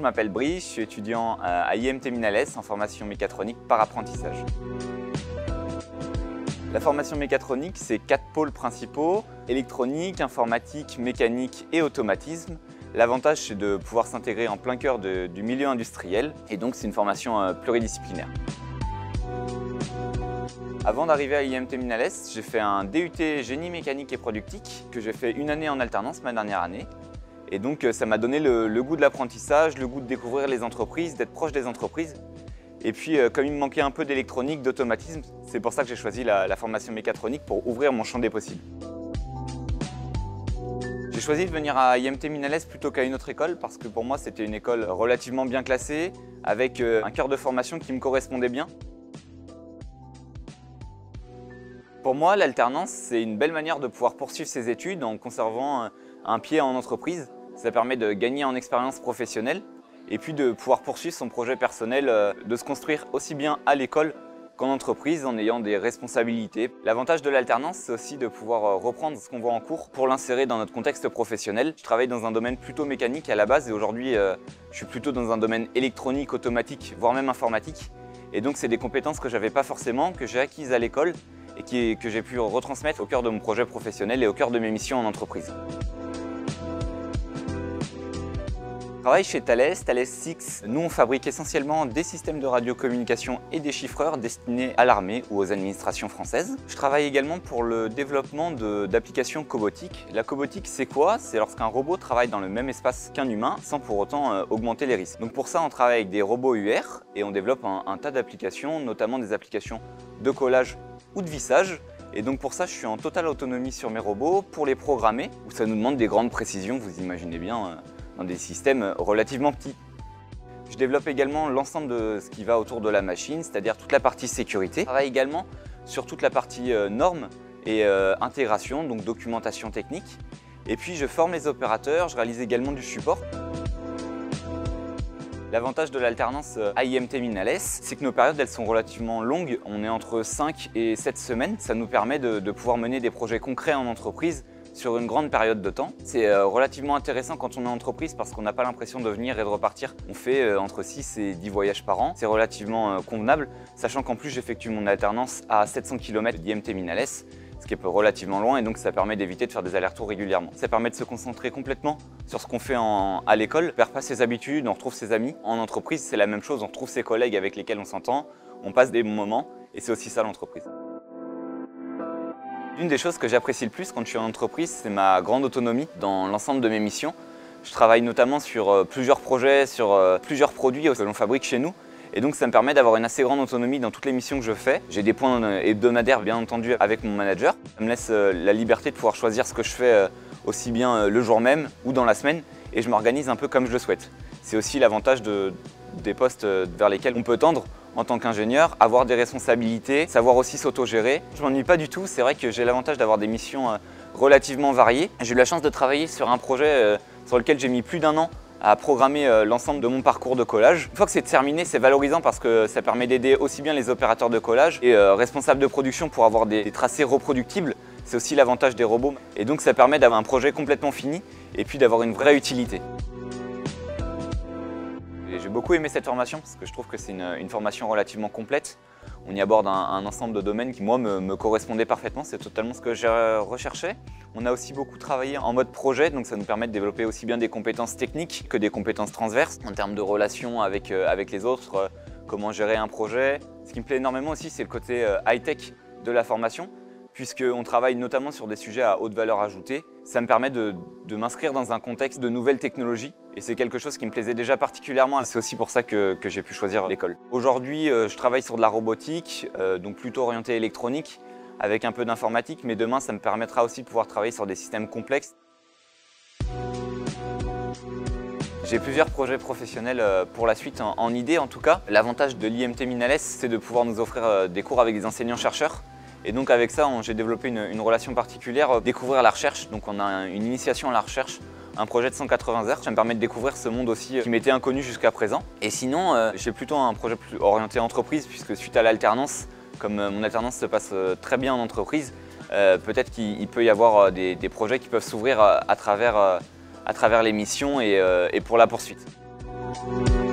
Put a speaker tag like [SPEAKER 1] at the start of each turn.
[SPEAKER 1] je m'appelle Brice, je suis étudiant à IMT Minales en formation mécatronique par apprentissage. La formation mécatronique, c'est 4 pôles principaux: électronique, informatique, mécanique et automatisme. L'avantage, c'est de pouvoir s'intégrer en plein cœur du milieu industriel, et donc c'est une formation pluridisciplinaire. Avant d'arriver à IMT Minales, j'ai fait un DUT génie mécanique et productique que j'ai fait une année en alternance ma dernière année. Et donc ça m'a donné le goût de l'apprentissage, le goût de découvrir les entreprises, d'être proche des entreprises. Et puis comme il me manquait un peu d'électronique, d'automatisme, c'est pour ça que j'ai choisi la formation mécatronique pour ouvrir mon champ des possibles. J'ai choisi de venir à IMT Minales plutôt qu'à une autre école parce que pour moi c'était une école relativement bien classée, avec un cœur de formation qui me correspondait bien. Pour moi, l'alternance, c'est une belle manière de pouvoir poursuivre ses études en conservant un pied en entreprise. Ça permet de gagner en expérience professionnelle et puis de pouvoir poursuivre son projet personnel, de se construire aussi bien à l'école qu'en entreprise en ayant des responsabilités. L'avantage de l'alternance, c'est aussi de pouvoir reprendre ce qu'on voit en cours pour l'insérer dans notre contexte professionnel. Je travaille dans un domaine plutôt mécanique à la base et aujourd'hui, je suis plutôt dans un domaine électronique, automatique, voire même informatique. Et donc, c'est des compétences que je n'avais pas forcément, que j'ai acquises à l'école et que j'ai pu retransmettre au cœur de mon projet professionnel et au cœur de mes missions en entreprise. Je travaille chez Thales 6. Nous, on fabrique essentiellement des systèmes de radiocommunication et des chiffreurs destinés à l'armée ou aux administrations françaises. Je travaille également pour le développement d'applications cobotiques. La cobotique, c'est quoi? C'est lorsqu'un robot travaille dans le même espace qu'un humain sans pour autant augmenter les risques. Donc pour ça, on travaille avec des robots UR et on développe un tas d'applications, notamment des applications de collage ou de vissage. Et donc pour ça, je suis en totale autonomie sur mes robots pour les programmer, où ça nous demande des grandes précisions, vous imaginez bien, dans des systèmes relativement petits. Je développe également l'ensemble de ce qui va autour de la machine, c'est-à-dire toute la partie sécurité. Je travaille également sur toute la partie normes et intégration, donc documentation technique. Et puis je forme les opérateurs, je réalise également du support. L'avantage de l'alternance à IMT Minales, c'est que nos périodes elles sont relativement longues. On est entre 5 et 7 semaines. Ça nous permet de pouvoir mener des projets concrets en entreprise sur une grande période de temps. C'est relativement intéressant quand on est en entreprise parce qu'on n'a pas l'impression de venir et de repartir. On fait entre 6 et 10 voyages par an. C'est relativement convenable, sachant qu'en plus j'effectue mon alternance à 700 km d'IMT Minales, ce qui est relativement loin, et donc ça permet d'éviter de faire des allers-retours régulièrement. Ça permet de se concentrer complètement sur ce qu'on fait à l'école. On perd pas ses habitudes, on retrouve ses amis. En entreprise, c'est la même chose, on retrouve ses collègues avec lesquels on s'entend, on passe des bons moments, et c'est aussi ça l'entreprise. L'une des choses que j'apprécie le plus quand je suis en entreprise, c'est ma grande autonomie dans l'ensemble de mes missions. Je travaille notamment sur plusieurs projets, sur plusieurs produits que l'on fabrique chez nous. Et donc ça me permet d'avoir une assez grande autonomie dans toutes les missions que je fais. J'ai des points hebdomadaires bien entendu avec mon manager. Ça me laisse la liberté de pouvoir choisir ce que je fais aussi bien le jour même ou dans la semaine, et je m'organise un peu comme je le souhaite. C'est aussi l'avantage des postes vers lesquels on peut tendre en tant qu'ingénieur, avoir des responsabilités, savoir aussi s'autogérer. Je m'ennuie pas du tout, c'est vrai que j'ai l'avantage d'avoir des missions relativement variées. J'ai eu la chance de travailler sur un projet sur lequel j'ai mis plus d'1 an à programmer l'ensemble de mon parcours de collage. Une fois que c'est terminé, c'est valorisant parce que ça permet d'aider aussi bien les opérateurs de collage et responsables de production pour avoir des tracés reproductibles. C'est aussi l'avantage des robots. Et donc ça permet d'avoir un projet complètement fini et puis d'avoir une vraie utilité. J'ai beaucoup aimé cette formation parce que je trouve que c'est une formation relativement complète. On y aborde un ensemble de domaines qui, moi, me correspondait parfaitement. C'est totalement ce que j'ai recherché. On a aussi beaucoup travaillé en mode projet, donc ça nous permet de développer aussi bien des compétences techniques que des compétences transverses en termes de relations avec les autres, comment gérer un projet. Ce qui me plaît énormément aussi, c'est le côté high-tech de la formation, puisqu'on travaille notamment sur des sujets à haute valeur ajoutée. Ça me permet de m'inscrire dans un contexte de nouvelles technologies et c'est quelque chose qui me plaisait déjà particulièrement. C'est aussi pour ça que j'ai pu choisir l'école. Aujourd'hui, je travaille sur de la robotique, donc plutôt orientée électronique, avec un peu d'informatique, mais demain, ça me permettra aussi de pouvoir travailler sur des systèmes complexes. J'ai plusieurs projets professionnels pour la suite, en idée en tout cas. L'avantage de l'IMT Minales, c'est de pouvoir nous offrir des cours avec des enseignants-chercheurs. Et donc avec ça, j'ai développé une relation particulière, découvrir la recherche. Donc on a une initiation à la recherche, un projet de 180 heures. Ça me permet de découvrir ce monde aussi qui m'était inconnu jusqu'à présent. Et sinon, j'ai plutôt un projet plus orienté entreprise, puisque suite à l'alternance, comme mon alternance se passe très bien en entreprise, peut-être qu'il peut y avoir des projets qui peuvent s'ouvrir à travers les missions et pour la poursuite.
[SPEAKER 2] Ciao.